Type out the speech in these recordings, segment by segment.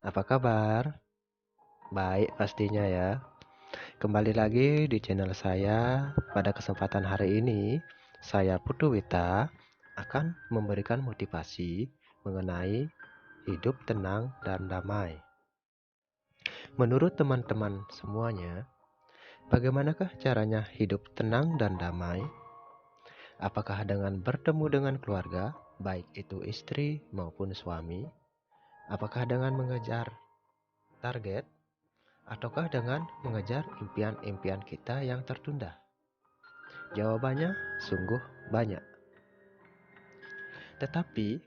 Apa kabar? Baik pastinya ya. Kembali lagi di channel saya. Pada kesempatan hari ini, saya Putu Wita akan memberikan motivasi mengenai hidup tenang dan damai. Menurut teman-teman semuanya, bagaimanakah caranya hidup tenang dan damai? Apakah dengan bertemu dengan keluarga, baik itu istri maupun suami? Apakah dengan mengejar target? Ataukah dengan mengejar impian-impian kita yang tertunda? Jawabannya sungguh banyak. Tetapi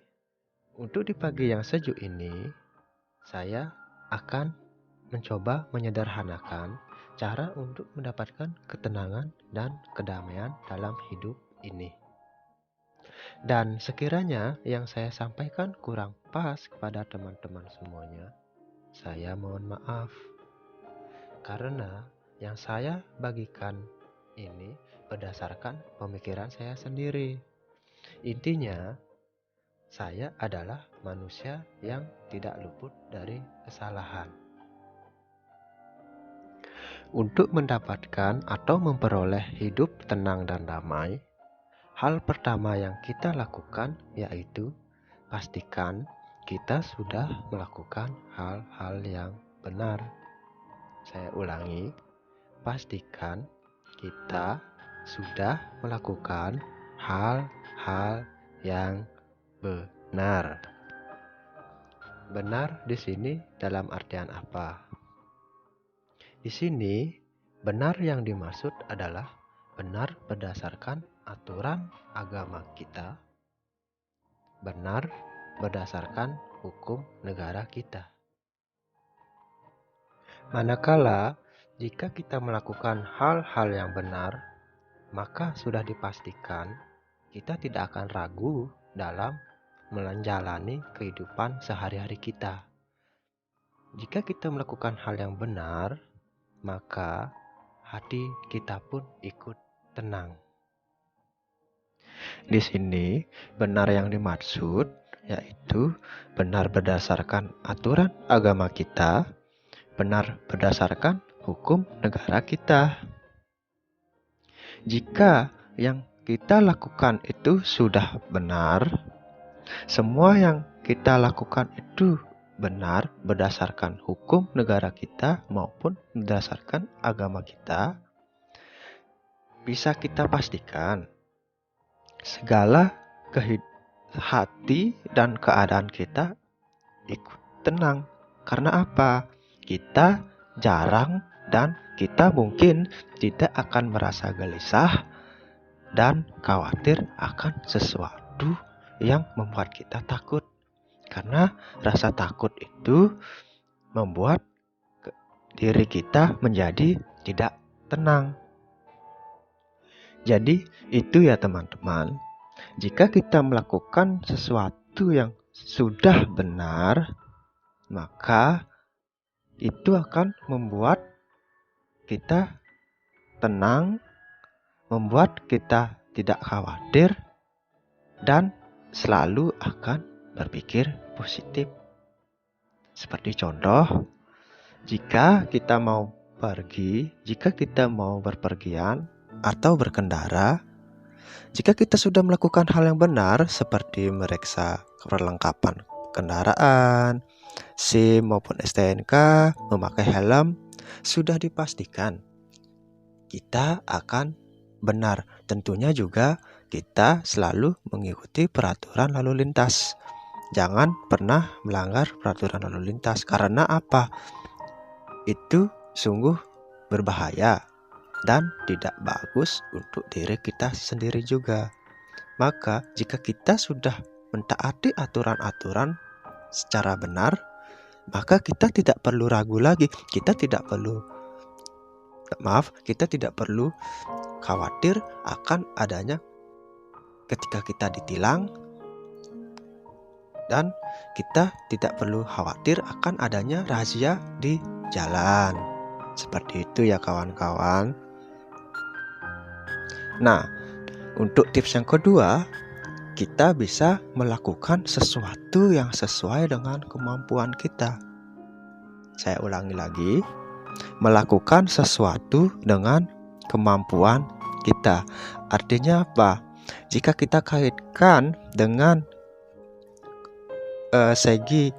untuk di pagi yang sejuk ini, saya akan mencoba menyederhanakan cara untuk mendapatkan ketenangan dan kedamaian dalam hidup ini. Dan sekiranya yang saya sampaikan kurang pas kepada teman-teman semuanya, saya mohon maaf. Karena yang saya bagikan ini berdasarkan pemikiran saya sendiri. Intinya, saya adalah manusia yang tidak luput dari kesalahan. Untuk mendapatkan atau memperoleh hidup tenang dan damai, hal pertama yang kita lakukan yaitu pastikan kita sudah melakukan hal-hal yang benar. Saya ulangi, pastikan kita sudah melakukan hal-hal yang benar. Benar di sini dalam artian apa? Di sini, benar yang dimaksud adalah benar berdasarkan aturan agama kita, benar berdasarkan hukum negara kita. Manakala jika kita melakukan hal-hal yang benar, maka sudah dipastikan kita tidak akan ragu dalam menjalani kehidupan sehari-hari kita. Jika kita melakukan hal yang benar, maka hati kita pun ikut tenang. Di sini, benar yang dimaksud yaitu benar berdasarkan aturan agama kita, benar berdasarkan hukum negara kita. Jika yang kita lakukan itu sudah benar, semua yang kita lakukan itu benar berdasarkan hukum negara kita maupun berdasarkan agama kita, bisa kita pastikan segala hati dan keadaan kita ikut tenang. Karena apa? Kita jarang dan kita mungkin tidak akan merasa gelisah dan khawatir akan sesuatu yang membuat kita takut. Karena rasa takut itu membuat diri kita menjadi tidak tenang. Jadi itu ya teman-teman. Jika kita melakukan sesuatu yang sudah benar, maka itu akan membuat kita tenang, membuat kita tidak khawatir, dan selalu akan berpikir positif. Seperti contoh, jika kita mau berpergian atau berkendara, jika kita sudah melakukan hal yang benar seperti memeriksa perlengkapan kendaraan, SIM maupun STNK, memakai helm, sudah dipastikan kita akan benar. Tentunya juga kita selalu mengikuti peraturan lalu lintas. Jangan pernah melanggar peraturan lalu lintas. Karena apa? Itu sungguh berbahaya dan tidak bagus untuk diri kita sendiri juga. Maka jika kita sudah mentaati aturan-aturan secara benar, maka kita tidak perlu ragu lagi. Kita tidak perlu khawatir akan adanya ketika kita ditilang, dan kita tidak perlu khawatir akan adanya razia di jalan. Seperti itu ya kawan-kawan. Nah, untuk tips yang kedua, kita bisa melakukan sesuatu yang sesuai dengan kemampuan kita. Saya ulangi lagi, melakukan sesuatu dengan kemampuan kita. Artinya apa? Jika kita kaitkan dengan segi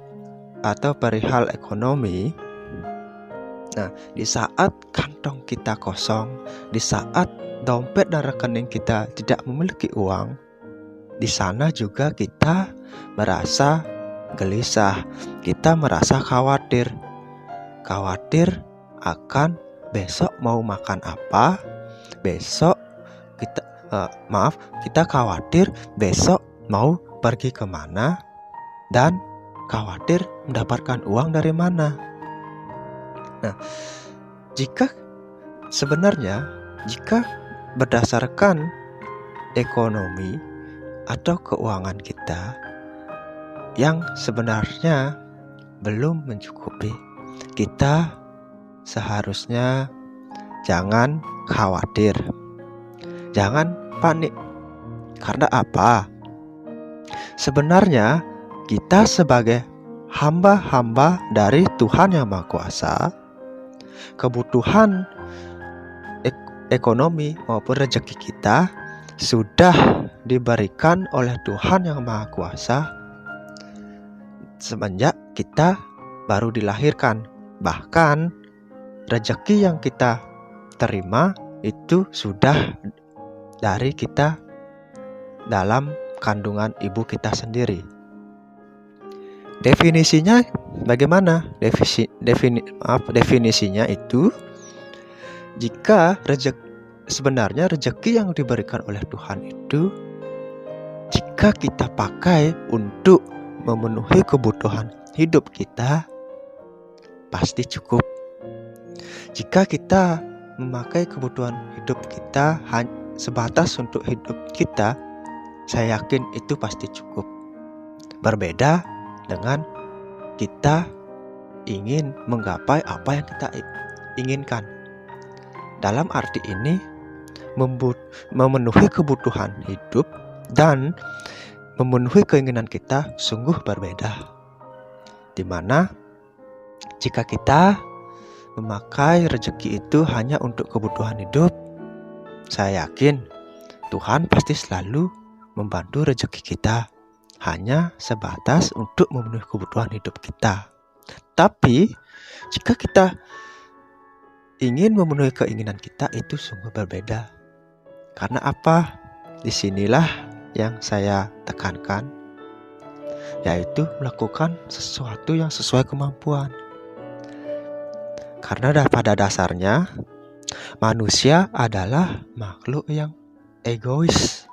atau perihal ekonomi, nah, di saat kantong kita kosong, di saat dompet dan rekening kita tidak memiliki uang, di sana juga kita merasa gelisah, kita merasa khawatir akan besok mau makan apa, besok kita khawatir besok mau pergi kemana, dan khawatir mendapatkan uang dari mana. Nah, jika berdasarkan ekonomi atau keuangan kita yang sebenarnya belum mencukupi, kita seharusnya jangan khawatir, jangan panik. Karena apa? Sebenarnya kita sebagai hamba-hamba dari Tuhan Yang Maha Kuasa, kebutuhan ekonomi maupun rezeki kita sudah diberikan oleh Tuhan Yang Maha Kuasa semenjak kita baru dilahirkan. Bahkan rezeki yang kita terima itu sudah dari kita dalam kandungan ibu kita sendiri. Definisinya bagaimana? Definisinya itu, jika sebenarnya rezeki yang diberikan oleh Tuhan itu, jika kita pakai untuk memenuhi kebutuhan hidup kita, pasti cukup. Jika kita memakai kebutuhan hidup kita sebatas untuk hidup kita, saya yakin itu pasti cukup. Berbeda dengan kita ingin menggapai apa yang kita inginkan. Dalam arti ini, memenuhi kebutuhan hidup dan memenuhi keinginan kita sungguh berbeda. Dimana jika kita memakai rezeki itu hanya untuk kebutuhan hidup, saya yakin Tuhan pasti selalu membantu rezeki kita hanya sebatas untuk memenuhi kebutuhan hidup kita. Tapi jika kita ingin memenuhi keinginan kita, itu sungguh berbeda. Karena apa? Disinilah yang saya tekankan, yaitu melakukan sesuatu yang sesuai kemampuan. Karena pada dasarnya manusia adalah makhluk yang egois.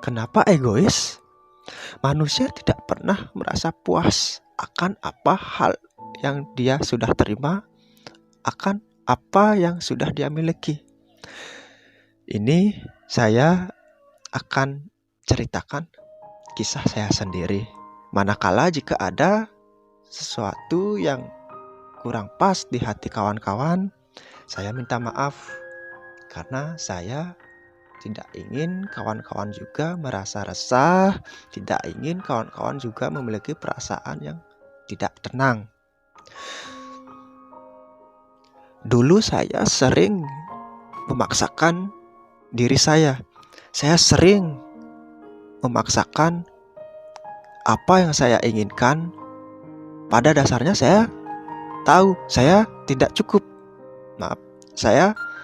Kenapa egois? Manusia tidak pernah merasa puas akan apa hal yang dia sudah terima, akan apa yang sudah dia miliki. Ini saya akan ceritakan kisah saya sendiri. Manakala jika ada sesuatu yang kurang pas di hati kawan-kawan, saya minta maaf, karena saya tidak ingin kawan-kawan juga merasa resah, tidak ingin kawan-kawan juga memiliki perasaan yang tidak tenang. Dulu saya sering memaksakan diri saya. Saya sering memaksakan apa yang saya inginkan. Pada dasarnya saya tahu saya tidak cukup.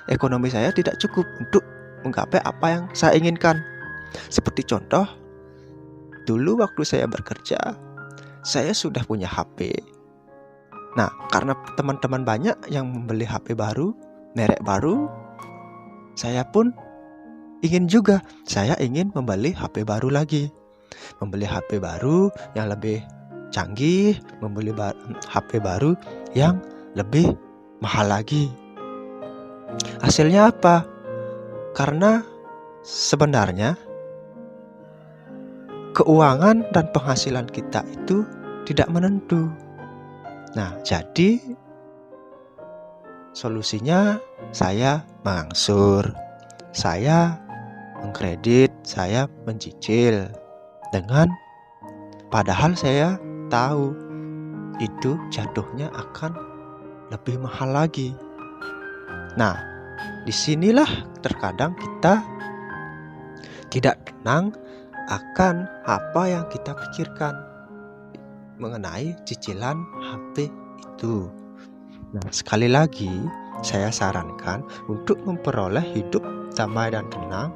Ekonomi saya tidak cukup untuk menggapai apa yang saya inginkan. Seperti contoh, dulu waktu saya bekerja, saya sudah punya HP. Nah, karena teman-teman banyak yang membeli HP baru, merek baru, saya pun ingin juga. Saya ingin membeli HP baru lagi. Membeli HP baru yang lebih canggih, membeli HP baru yang lebih mahal lagi. Hasilnya apa? Karena sebenarnya keuangan dan penghasilan kita itu tidak menentu. Nah, jadi solusinya saya mengangsur, saya mengkredit, saya mencicil. Padahal saya tahu itu jatuhnya akan lebih mahal lagi. Nah, disinilah terkadang kita tidak tenang akan apa yang kita pikirkan mengenai cicilan HP itu. Nah, sekali lagi saya sarankan untuk memperoleh hidup damai dan tenang,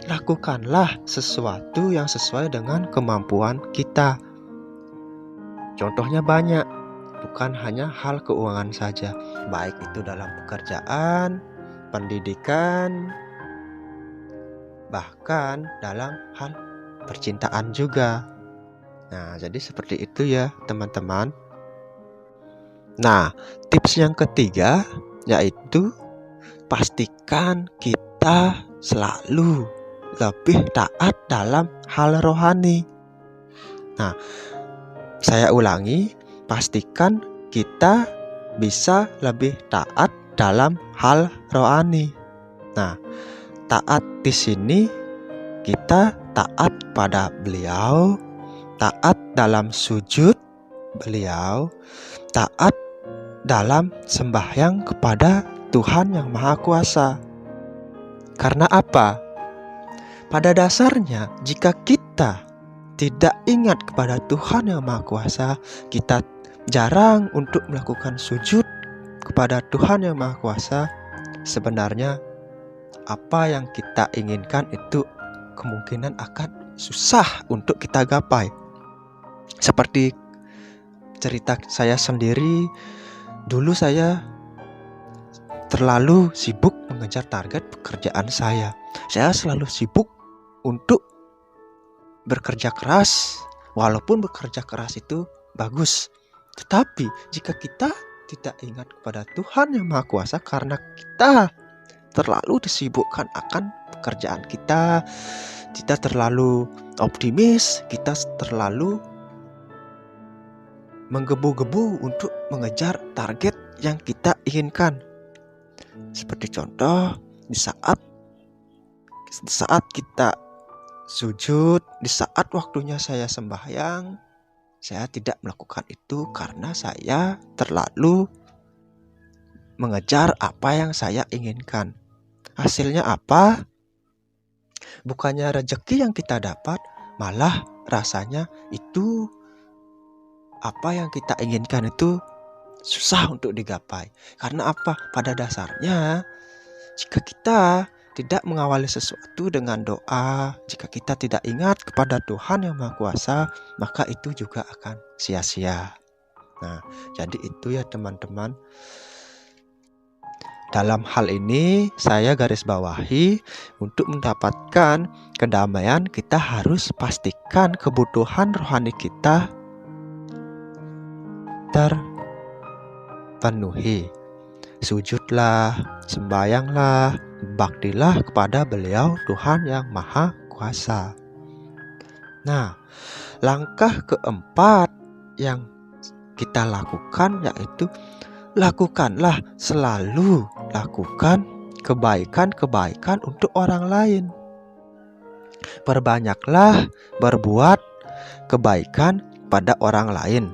lakukanlah sesuatu yang sesuai dengan kemampuan kita. Contohnya banyak, bukan hanya hal keuangan saja, baik itu dalam pekerjaan, pendidikan, bahkan dalam hal percintaan juga. Nah, jadi seperti itu ya teman-teman. Nah, tips yang ketiga yaitu pastikan kita selalu lebih taat dalam hal rohani. Nah, saya ulangi, pastikan kita bisa lebih taat dalam hal rohani. Nah, taat di sini kita taat pada beliau, taat dalam sujud beliau, taat dalam sembahyang kepada Tuhan yang Maha Kuasa. Karena apa? Pada dasarnya, jika kita tidak ingat kepada Tuhan yang Maha Kuasa, kita jarang untuk melakukan sujud kepada Tuhan yang Maha Kuasa, sebenarnya apa yang kita inginkan itu kemungkinan akan susah untuk kita gapai. Seperti cerita saya sendiri, dulu saya terlalu sibuk mengejar target pekerjaan saya. Saya selalu sibuk untuk bekerja keras, walaupun bekerja keras itu bagus. Tetapi jika kita tidak ingat kepada Tuhan yang Maha Kuasa, karena kita terlalu disibukkan akan pekerjaan kita terlalu optimis, kita terlalu menggebu-gebu untuk mengejar target yang kita inginkan. Seperti contoh, di saat kita sujud, di saat waktunya saya sembahyang, saya tidak melakukan itu karena saya terlalu mengejar apa yang saya inginkan. Hasilnya apa? Bukannya rezeki yang kita dapat, malah rasanya itu apa yang kita inginkan itu susah untuk digapai. Karena apa? Pada dasarnya, jika kita tidak mengawali sesuatu dengan doa, jika kita tidak ingat kepada Tuhan yang Maha Kuasa, maka itu juga akan sia-sia. Nah, jadi itu ya teman-teman. Dalam hal ini, saya garis bawahi, untuk mendapatkan kedamaian, kita harus pastikan kebutuhan rohani kita terpenuhi. Sujudlah, sembayanglah, baktilah kepada beliau Tuhan yang Maha Kuasa. Nah, langkah keempat yang kita lakukan yaitu lakukanlah, selalu lakukan kebaikan-kebaikan untuk orang lain. Perbanyaklah berbuat kebaikan pada orang lain.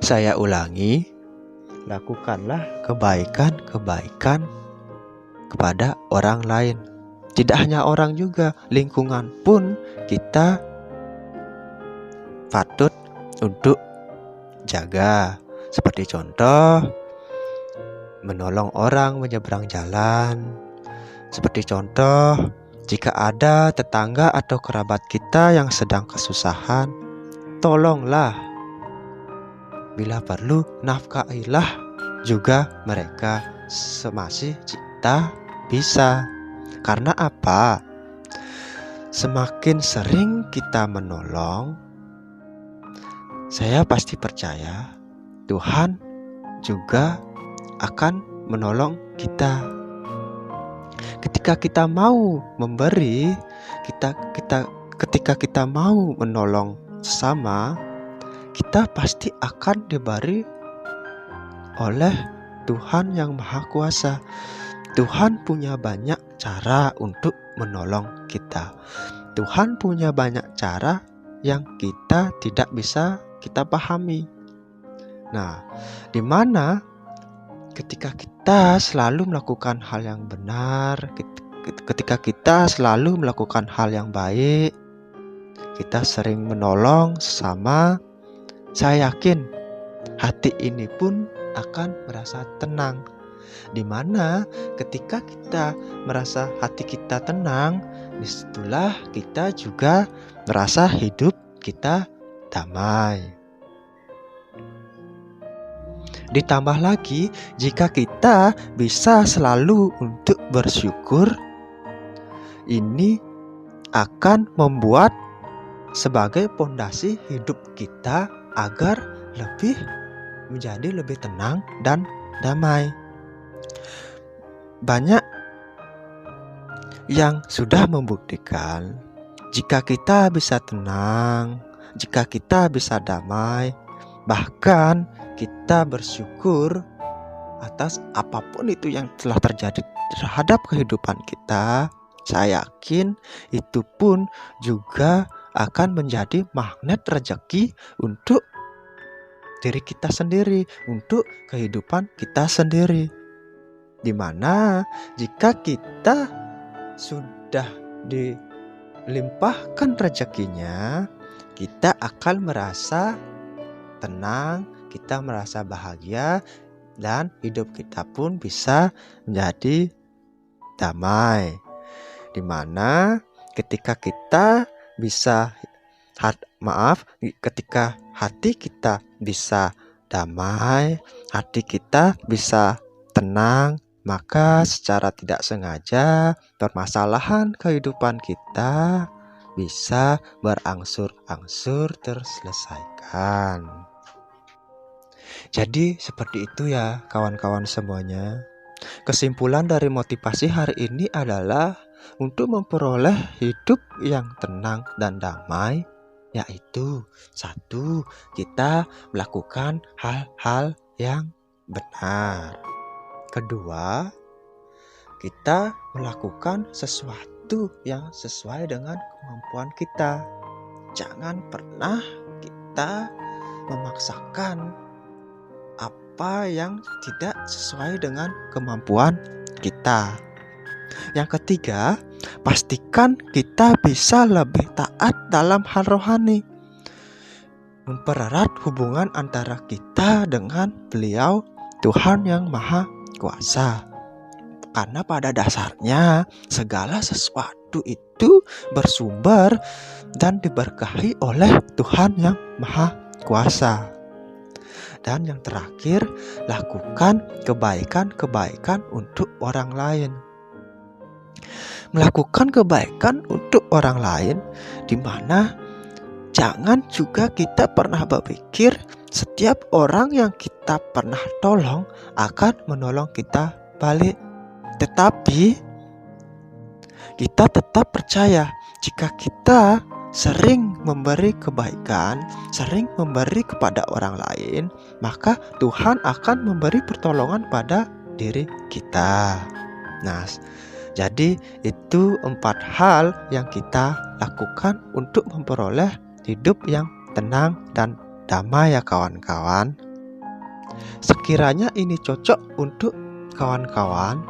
Saya ulangi, lakukanlah kebaikan-kebaikan kepada orang lain. Tidak hanya orang juga, lingkungan pun kita patut untuk jaga. Seperti contoh, menolong orang menyeberang jalan. Seperti contoh, jika ada tetangga atau kerabat kita yang sedang kesusahan, tolonglah. Bila perlu, nafkahilah juga mereka semasih kita bisa. Karena apa? Semakin sering kita menolong, saya pasti percaya Tuhan juga akan menolong kita. Ketika kita mau memberi, ketika kita mau menolong sesama, kita pasti akan diberi oleh Tuhan yang Maha Kuasa. Tuhan punya banyak cara untuk menolong kita. Tuhan punya banyak cara yang kita tidak bisa kita pahami. Nah, di mana ketika kita selalu melakukan hal yang benar, ketika kita selalu melakukan hal yang baik, kita sering menolong sesama, saya yakin hati ini pun akan merasa tenang. Di mana ketika kita merasa hati kita tenang, disitulah kita juga merasa hidup kita damai. Ditambah lagi, jika kita bisa selalu untuk bersyukur, ini akan membuat sebagai pondasi hidup kita agar menjadi lebih tenang dan damai. Banyak yang sudah membuktikan jika kita bisa tenang, jika kita bisa damai, bahkan kita bersyukur atas apapun itu yang telah terjadi terhadap kehidupan kita, saya yakin itu pun juga akan menjadi magnet rezeki untuk diri kita sendiri, untuk kehidupan kita sendiri. Dimana jika kita sudah dilimpahkan rezekinya, kita akan merasa tenang, kita merasa bahagia, dan hidup kita pun bisa menjadi damai. Dimana ketika kita bisa ketika hati kita bisa damai, hati kita bisa tenang, maka secara tidak sengaja permasalahan kehidupan kita bisa berangsur-angsur terselesaikan. Jadi seperti itu ya kawan-kawan semuanya. Kesimpulan dari motivasi hari ini adalah untuk memperoleh hidup yang tenang dan damai, yaitu 1. Kita melakukan hal-hal yang benar. 2. Kita melakukan sesuatu yang sesuai dengan kemampuan kita. Jangan pernah kita memaksakan apa yang tidak sesuai dengan kemampuan kita. Yang 3, pastikan kita bisa lebih taat dalam hal rohani, mempererat hubungan antara kita dengan Beliau, Tuhan yang Maha Kuasa. Karena pada dasarnya segala sesuatu itu bersumber dan diberkahi oleh Tuhan yang Maha Kuasa. Dan yang terakhir, lakukan kebaikan-kebaikan untuk orang lain. Melakukan kebaikan untuk orang lain, di mana jangan juga kita pernah berpikir setiap orang yang kita pernah tolong akan menolong kita balik. Tetapi kita tetap percaya jika kita sering memberi kebaikan, sering memberi kepada orang lain, maka Tuhan akan memberi pertolongan pada diri kita. Nah, jadi itu 4 hal yang kita lakukan untuk memperoleh hidup yang tenang dan damai ya kawan-kawan. Sekiranya ini cocok untuk kawan-kawan,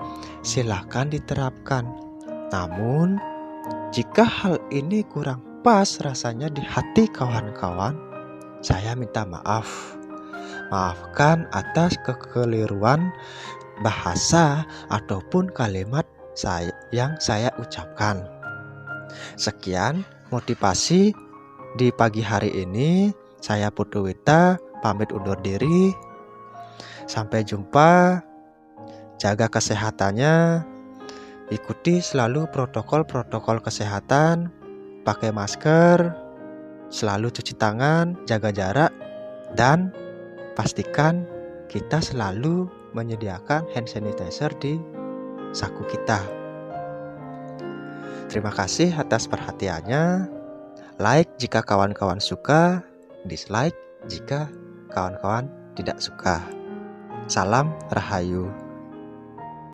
silakan diterapkan. Namun, jika hal ini kurang pas rasanya di hati kawan-kawan, saya minta maaf. Maafkan atas kekeliruan bahasa ataupun kalimat yang saya ucapkan. Sekian motivasi di pagi hari ini. Saya Putu Wita pamit undur diri. Sampai jumpa. Jaga kesehatannya. Ikuti selalu protokol kesehatan. Pakai masker, selalu cuci tangan, jaga jarak, dan pastikan kita selalu menyediakan hand sanitizer di saku kita. Terima kasih atas perhatiannya. Like jika kawan-kawan suka, dislike jika kawan-kawan tidak suka. Salam Rahayu.